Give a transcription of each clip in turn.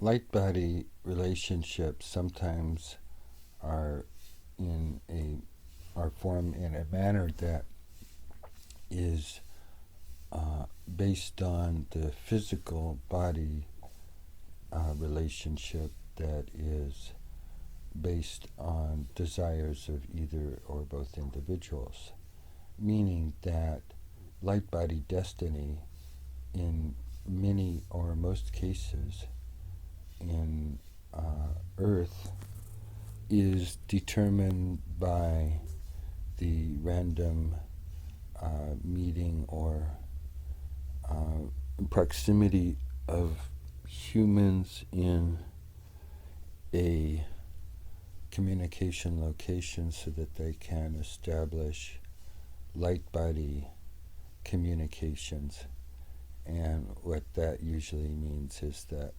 Lightbody relationships sometimes are in a are formed in a manner that is based on the physical body relationship that is based on desires of either or both individuals, meaning that light body destiny in many or most cases in Earth is determined by the random meeting or proximity of humans in a communication location so that they can establish light body communications. And what that usually means is that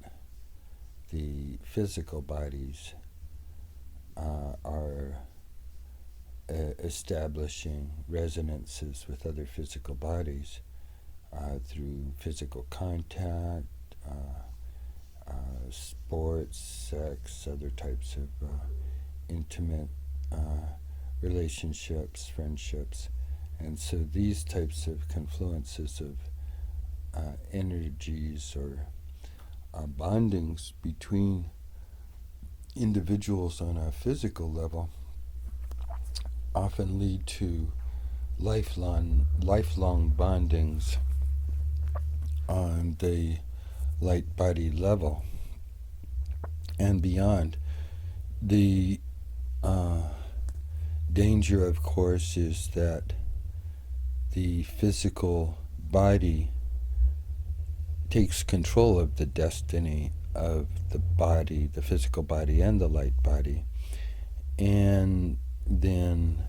the physical bodies are establishing resonances with other physical bodies through physical contact, sports, sex, other types of intimate relationships, friendships. And so these types of confluences of energies or bondings between individuals on a physical level often lead to lifelong bondings on the light body level and beyond. The danger, of course, is that the physical body takes control of the destiny of the body, the physical body and the light body, and then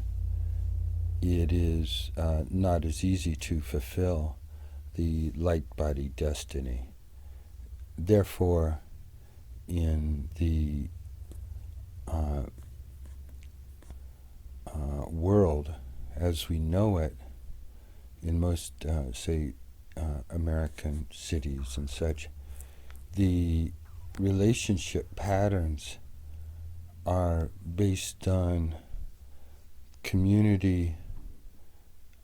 it is not as easy to fulfill the light body destiny. Therefore, in the world as we know it, in most, American cities and such, the relationship patterns are based on community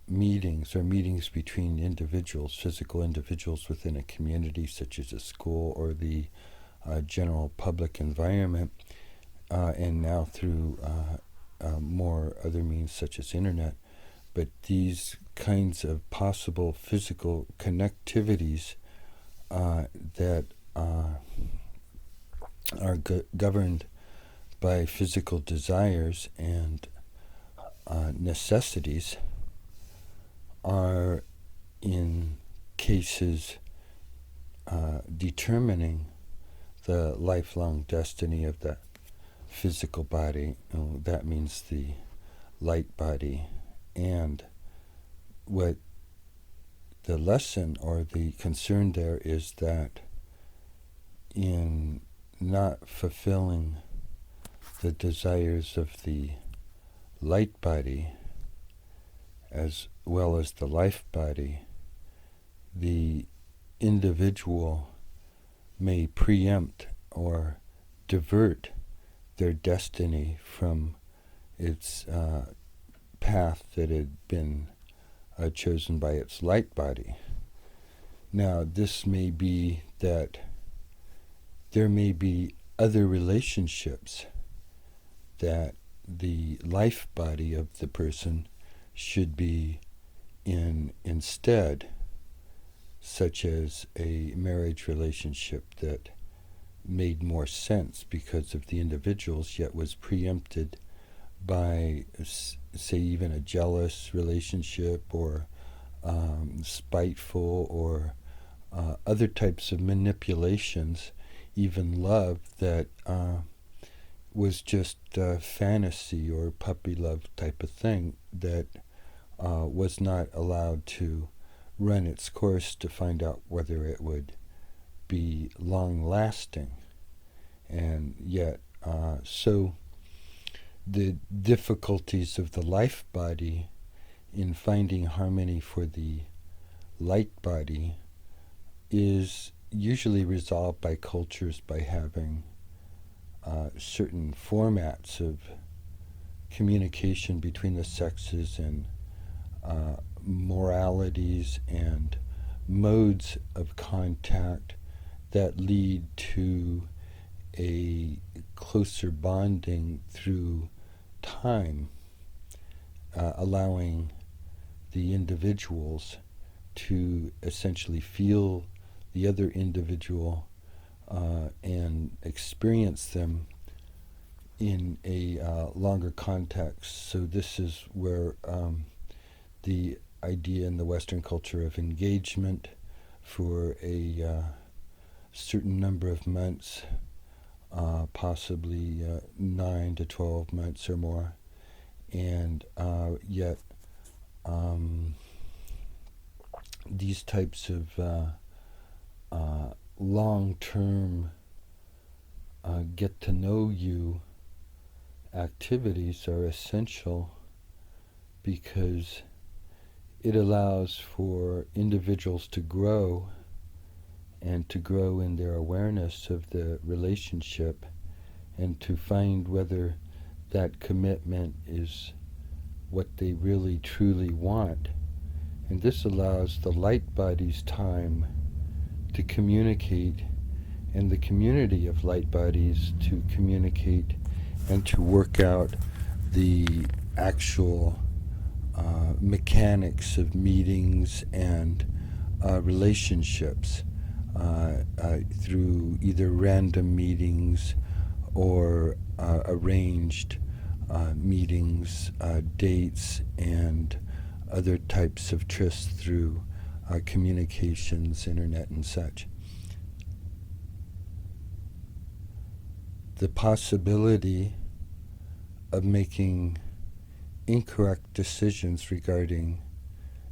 meetings or meetings between individuals, physical individuals within a community such as a school or the general public environment, and now through more other means such as internet. But these kinds of possible physical connectivities that are governed by physical desires and necessities are in cases determining the lifelong destiny of the physical body. That means the light body. And what the lesson or the concern there is that in not fulfilling the desires of the light body as well as the life body, the individual may preempt or divert their destiny from its path that had been chosen by its light body. Now, this may be that there may be other relationships that the life body of the person should be in instead, such as a marriage relationship that made more sense because of the individuals, yet was preempted by, say, even a jealous relationship or spiteful or other types of manipulations, even love that was just fantasy or puppy love type of thing that was not allowed to run its course to find out whether it would be long-lasting. And yet, so the difficulties of the life body in finding harmony for the light body is usually resolved by cultures by having certain formats of communication between the sexes and moralities and modes of contact that lead to a closer bonding through time, allowing the individuals to essentially feel the other individual and experience them in a longer context. So this is where the idea in the Western culture of engagement for a certain number of months, possibly 9 to 12 months or more, and yet these types of long-term get-to-know-you activities are essential because it allows for individuals to grow and to grow in their awareness of the relationship and to find whether that commitment is what they really truly want. And this allows the light bodies time to communicate and the community of light bodies to communicate and to work out the actual mechanics of meetings and relationships through either random meetings or arranged meetings, dates, and other types of trysts through communications, internet, and such. The possibility of making incorrect decisions regarding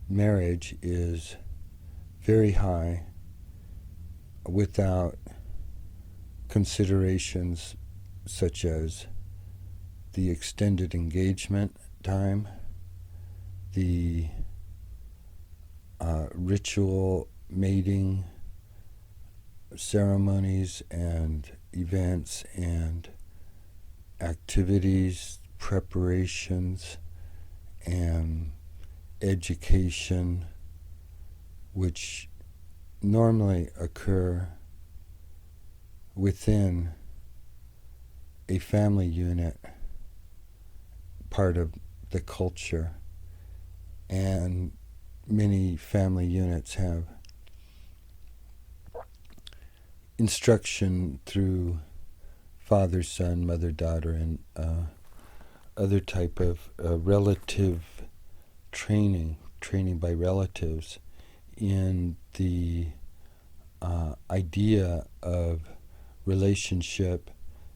marriage is very high without considerations such as the extended engagement time, the ritual mating ceremonies and events and activities, preparations, and education, which normally occur within a family unit, part of the culture, and many family units have instruction through father, son, mother, daughter, and other type of relative training by relatives in the idea of relationship,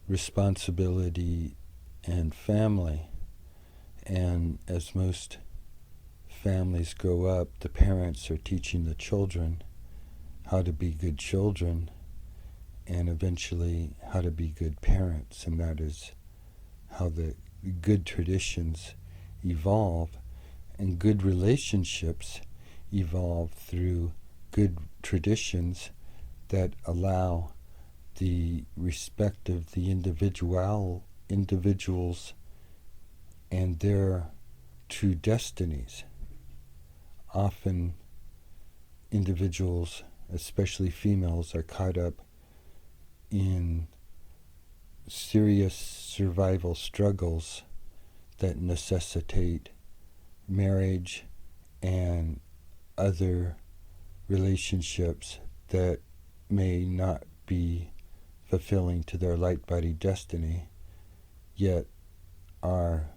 responsibility, and family. And as most families grow up, the parents are teaching the children how to be good children and eventually how to be good parents, and that is how the good traditions evolve, and good relationships evolve through good traditions that allow the respect of the individuals and their true destinies. Often individuals, especially females, are caught up in serious survival struggles that necessitate marriage and other relationships that may not be fulfilling to their light body destiny, yet are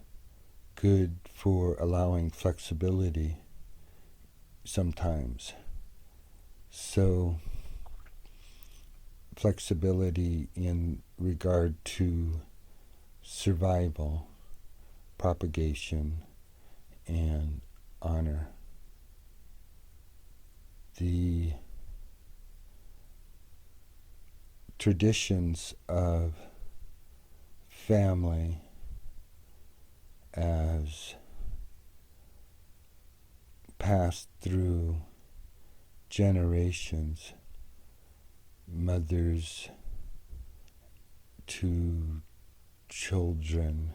good for allowing flexibility sometimes. So flexibility in regard to survival, propagation, and honor. The traditions of family as passed through generations mothers to children,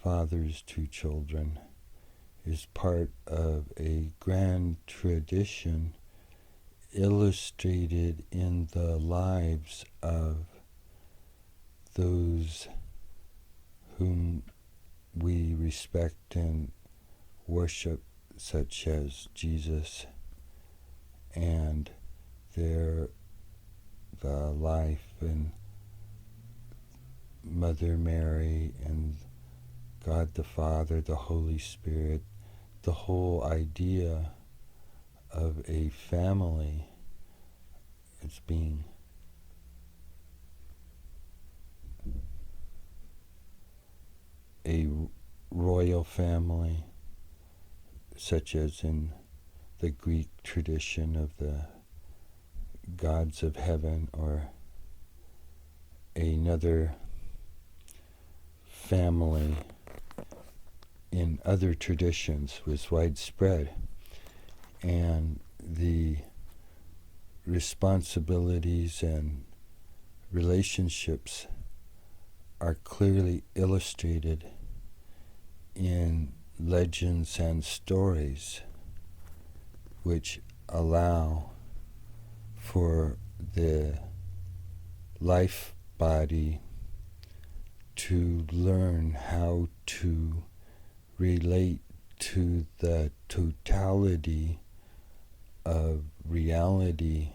fathers to children, is part of a grand tradition illustrated in the lives of those whom we respect and worship, such as Jesus, and the life and Mother Mary and God the Father, the Holy Spirit, the whole idea of a family as being a royal family, such as in the Greek tradition of the gods of heaven, or another family in other traditions was widespread, and the responsibilities and relationships are clearly illustrated in legends and stories, which allow for the life body to learn how to relate to the totality of reality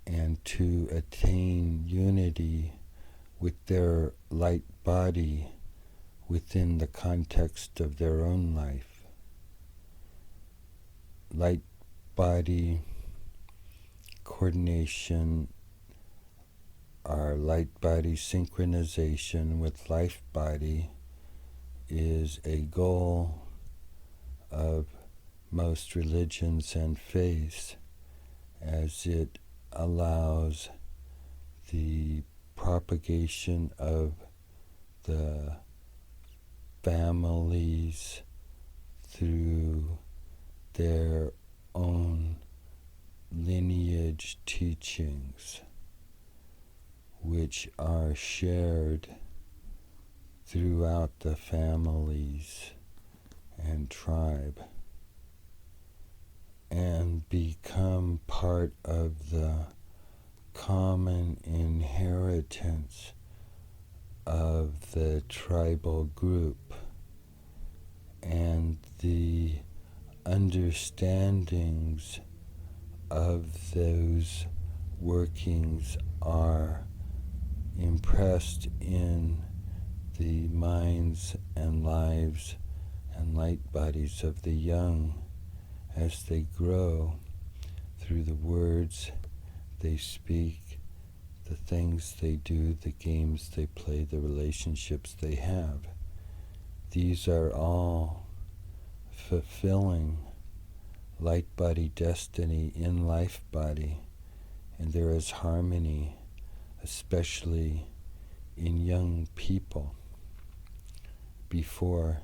and to attain unity with their light body within the context of their own life. Light body coordination, our light body synchronization with life body, is a goal of most religions and faiths, as it allows the propagation of the families through their own lineage teachings, which are shared throughout the families and tribe, and become part of the common inheritance of the tribal group, and the understandings of those workings are impressed in the minds and lives and light bodies of the young as they grow through the words they speak, the things they do, the games they play, the relationships they have. These are all fulfilling light body destiny in life body, and there is harmony, especially in young people, before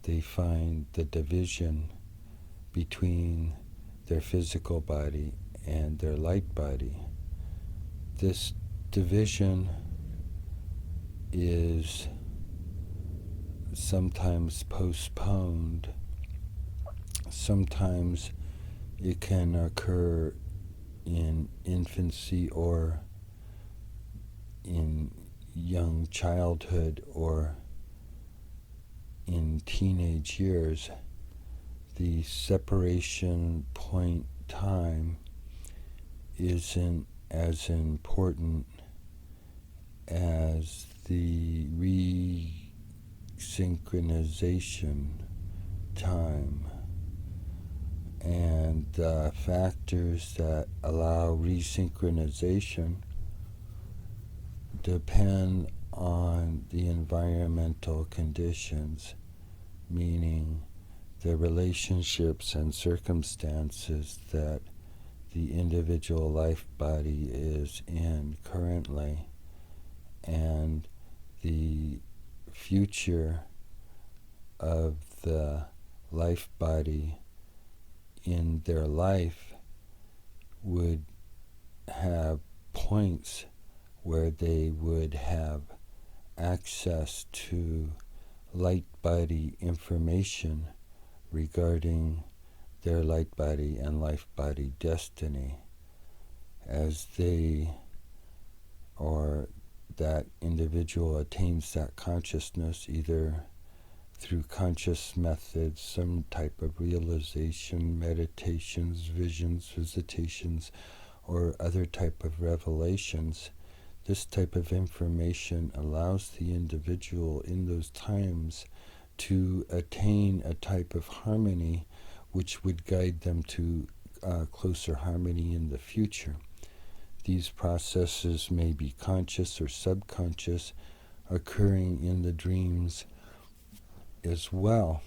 they find the division between their physical body and their light body. This division is sometimes postponed. Sometimes it can occur in infancy or in young childhood or in teenage years. The separation point time isn't as important as the resynchronization time, and the factors that allow resynchronization depend on the environmental conditions, meaning the relationships and circumstances that the individual life body is in currently, and the future of the life body in their life would have points where they would have access to light body information regarding their light body and life body destiny as they or that individual attains that consciousness either through conscious methods, some type of realization, meditations, visions, visitations, or other type of revelations. This type of information allows the individual in those times to attain a type of harmony which would guide them to closer harmony in the future. These processes may be conscious or subconscious, occurring in the dreams as well.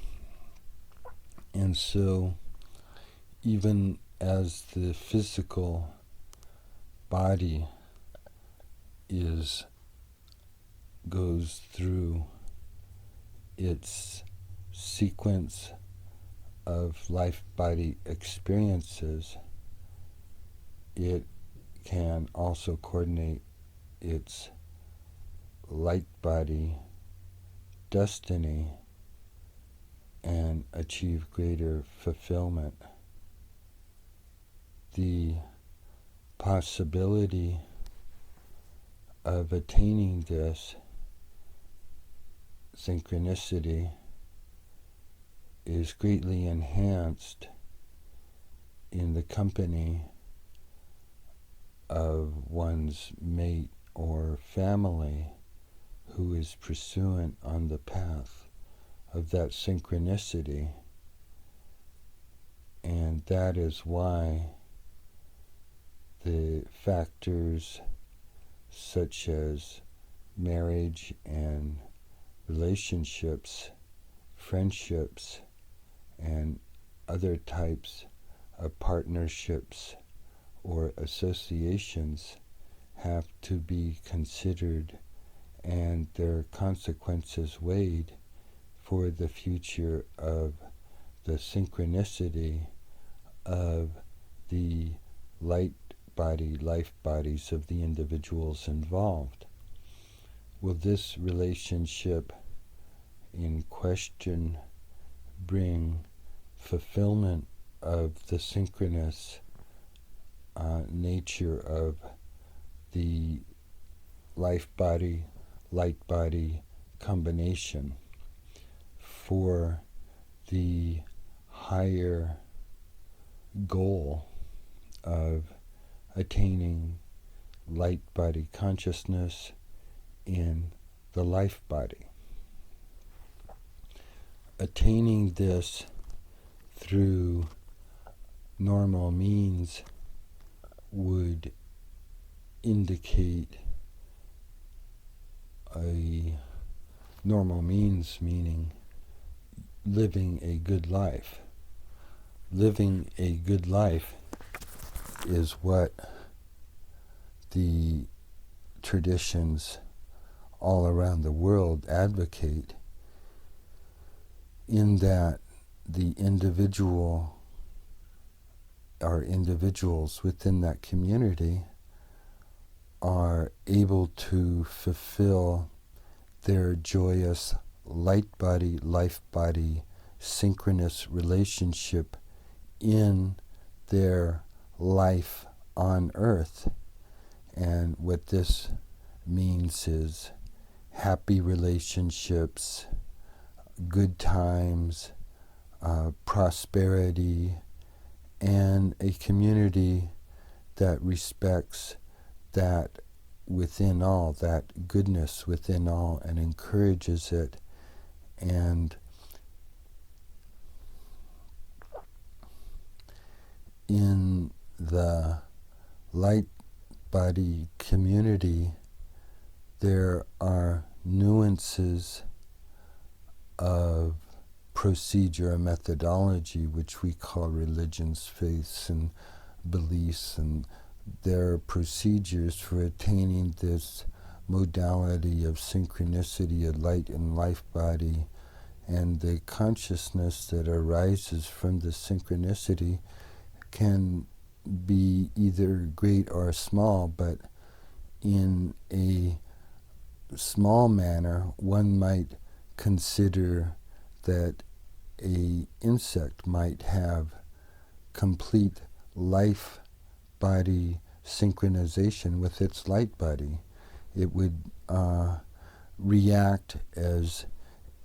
And so, even as the physical body goes through its sequence of life body experiences, it can also coordinate its light body destiny and achieve greater fulfillment. The possibility of attaining this synchronicity is greatly enhanced in the company of one's mate or family who is pursuant on the path of that synchronicity. And that is why the factors such as marriage and relationships, friendships, and other types of partnerships or associations have to be considered and their consequences weighed for the future of the synchronicity of the light body, life bodies of the individuals involved. Will this relationship in question bring fulfillment of the synchronous nature of the life body, light body combination for the higher goal of attaining light body consciousness in the life body? Attaining this through normal means would indicate a normal means, meaning living a good life. Living a good life is what the traditions all around the world advocate, in that the individual or individuals within that community are able to fulfill their joyous light body, life body, synchronous relationship in their life on earth. And what this means is happy relationships, good times, prosperity, and a community that respects that within all, that goodness within all, and encourages it. And in the light body community, there are nuances of procedure and methodology, which we call religions, faiths, and beliefs, and there are procedures for attaining this modality of synchronicity of light and life body, and the consciousness that arises from the synchronicity can be either great or small, but in a small manner, one might consider that a insect might have complete life body synchronization with its light body. It would react as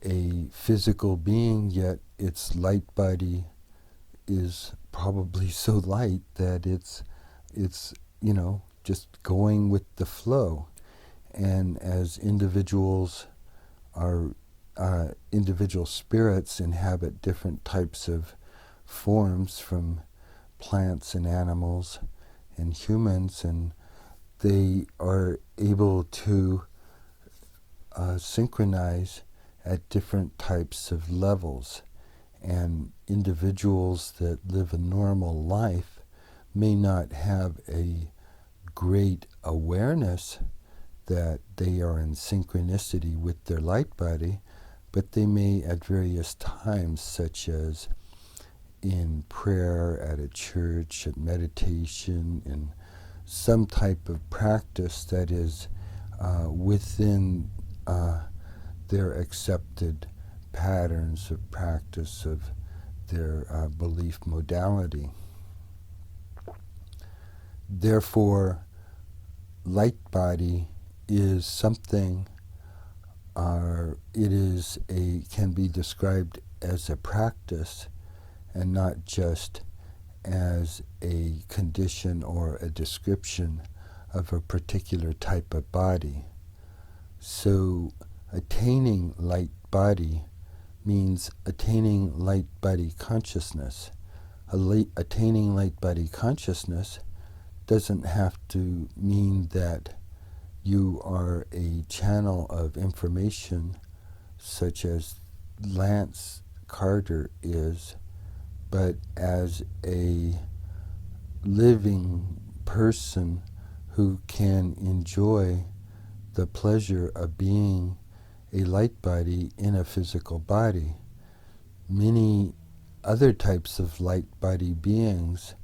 a physical being, yet its light body is probably so light that it's just going with the flow. And as individuals are individual spirits inhabit different types of forms, from plants and animals and humans, and they are able to synchronize at different types of levels. And individuals that live a normal life may not have a great awareness that they are in synchronicity with their light body, but they may at various times, such as in prayer, at a church, at meditation, in some type of practice that is within their accepted patterns of practice of their belief modality. Therefore, light body is something, can be described as a practice and not just as a condition or a description of a particular type of body. So attaining light body means attaining light body consciousness. Attaining light body consciousness doesn't have to mean that you are a channel of information such as Lance Carter is, but as a living person who can enjoy the pleasure of being a light body in a physical body. Many other types of light body beings,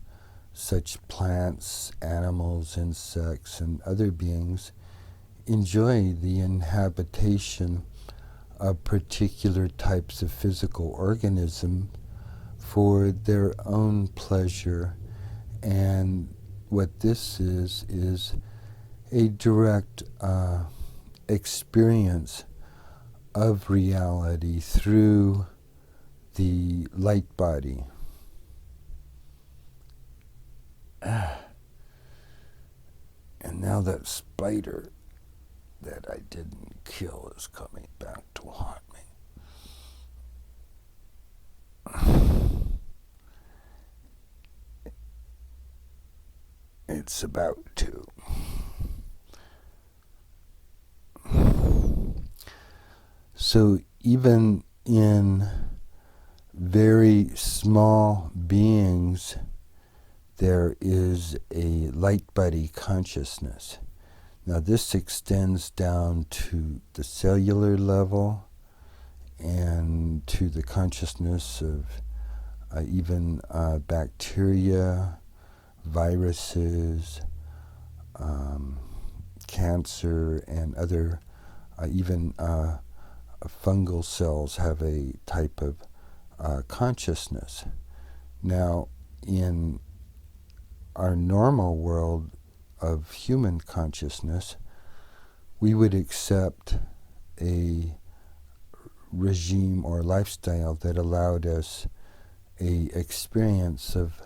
such plants, animals, insects, and other beings, enjoy the inhabitation of particular types of physical organism for their own pleasure. And what this is a direct experience of reality through the light body. And now that spider that I didn't kill is coming back to haunt me. It's about to. So even in very small beings, there is a light body consciousness. Now this extends down to the cellular level and to the consciousness of even bacteria, viruses, cancer, and other even fungal cells have a type of consciousness. Now, in our normal world of human consciousness, we would accept a regime or lifestyle that allowed us a experience of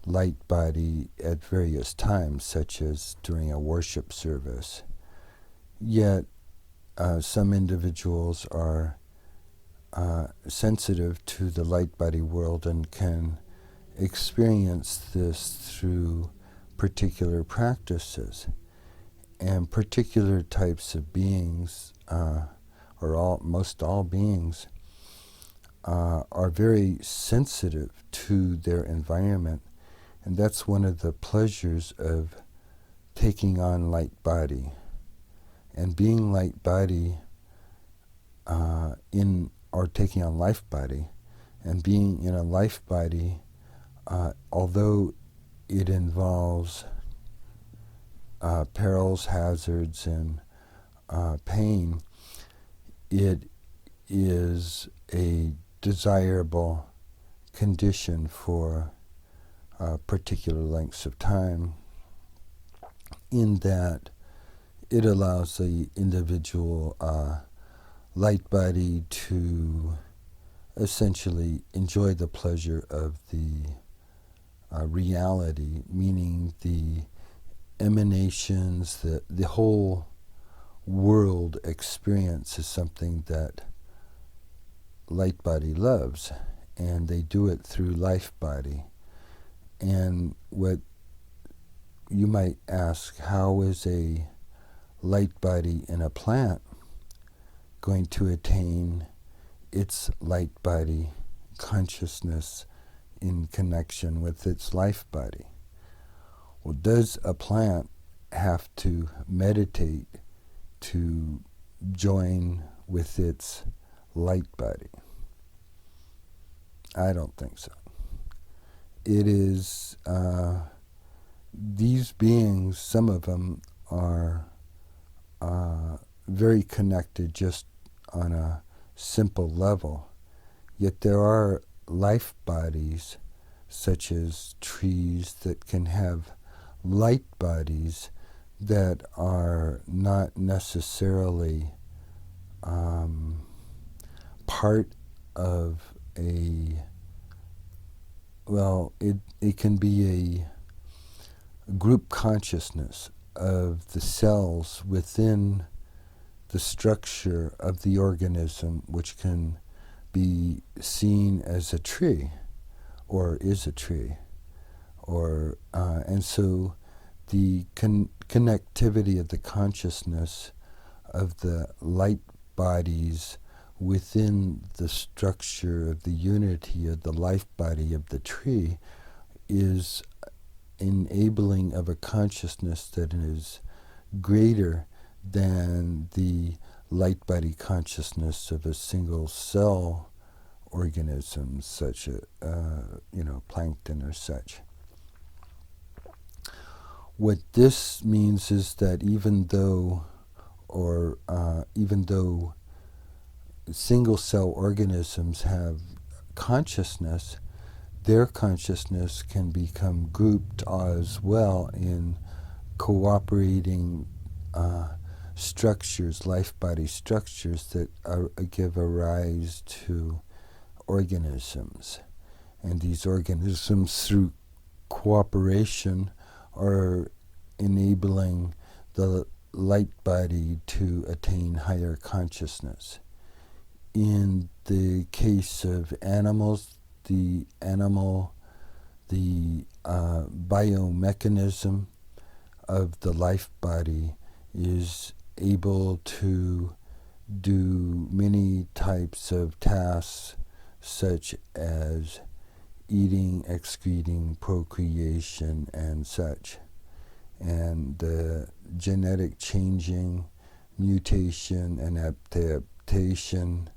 light body at various times, such as during a worship service. Yet, some individuals are sensitive to the light body world and can experience this through particular practices. And particular types of beings, most all beings, are very sensitive to their environment. And that's one of the pleasures of taking on light body. And being light body or taking on life body, and being in a life body, although it involves perils, hazards, and pain, it is a desirable condition for particular lengths of time, in that it allows the individual light body to essentially enjoy the pleasure of the reality, meaning the emanations, the whole world experience is something that light body loves, and they do it through life body. And what you might ask, how is a light body in a plant going to attain its light body consciousness in connection with its life body? Well, does a plant have to meditate to join with its light body? I don't think so. It is, these beings, some of them are very connected just on a simple level, yet there are life bodies, such as trees, that can have light bodies that are not necessarily part of a, well, it can be a group consciousness of the cells within the structure of the organism, which can be seen as a tree, or is a tree, or and so the connectivity of the consciousness of the light bodies within the structure of the unity of the life body of the tree is enabling of a consciousness that is greater than the light body consciousness of a single cell organism, such as plankton or such. What this means is that even though single cell organisms have consciousness, their consciousness can become grouped as well in cooperating structures, life body structures that give a rise to organisms. And these organisms, through cooperation, are enabling the light body to attain higher consciousness. In the case of animals, the biomechanism of the life body is able to do many types of tasks, such as eating, excreting, procreation, and such. And the genetic changing, mutation, and adaptation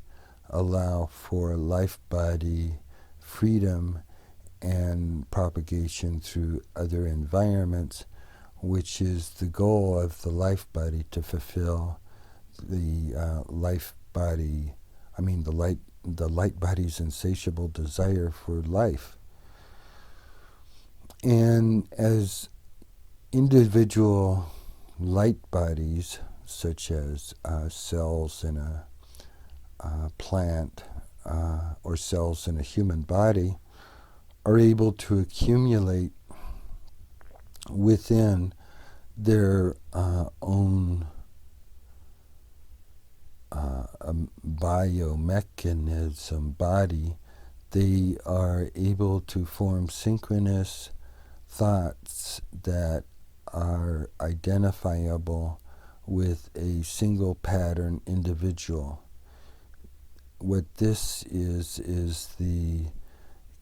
allow for life body freedom and propagation through other environments, which is the goal of the life body, to fulfill the the light body's insatiable desire for life. And as individual light bodies, such as cells in a plant or cells in a human body, are able to accumulate within their own biomechanism body, they are able to form synchronous thoughts that are identifiable with a single pattern individual. What this is the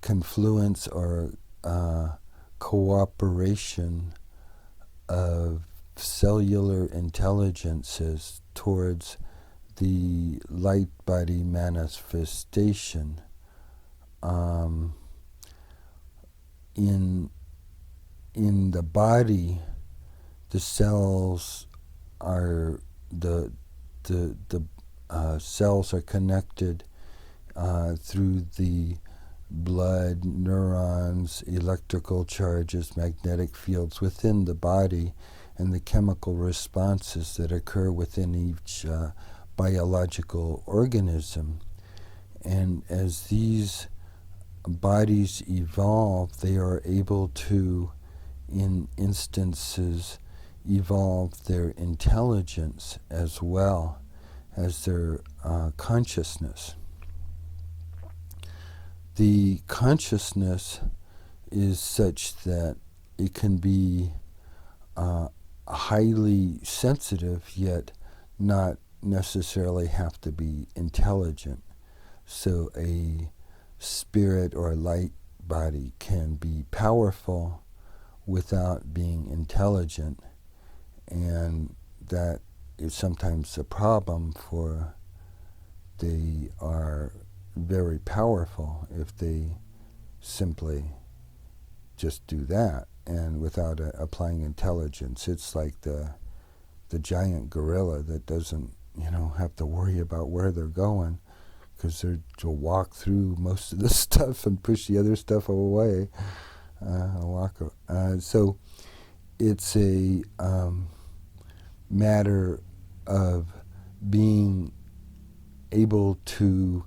confluence or cooperation of cellular intelligences towards the light body manifestation. In in the body, the cells are the cells are connected through the blood, neurons, electrical charges, magnetic fields within the body, and the chemical responses that occur within each biological organism. And as these bodies evolve, they are able to, in instances, evolve their intelligence as well as their consciousness. The consciousness is such that it can be highly sensitive, yet not necessarily have to be intelligent. So a spirit or a light body can be powerful without being intelligent, and that is sometimes a problem, for they are very powerful if they simply just do that and without applying intelligence. It's like the giant gorilla that doesn't have to worry about where they're going, because they'll walk through most of the stuff and push the other stuff away. So it's a matter of being able to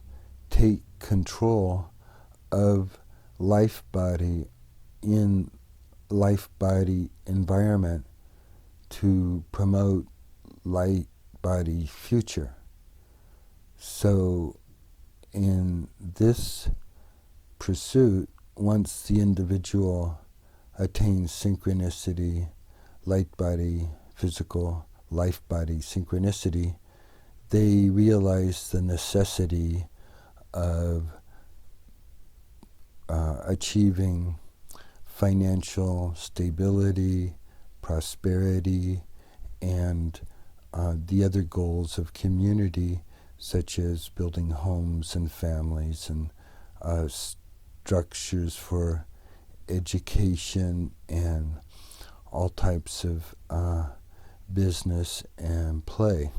take control of life body in life body environment to promote light body future. So in this pursuit, once the individual attains synchronicity, light body, physical, life body synchronicity, they realize the necessity of achieving financial stability, prosperity, and the other goals of community, such as building homes and families and structures for education and all types of business and play.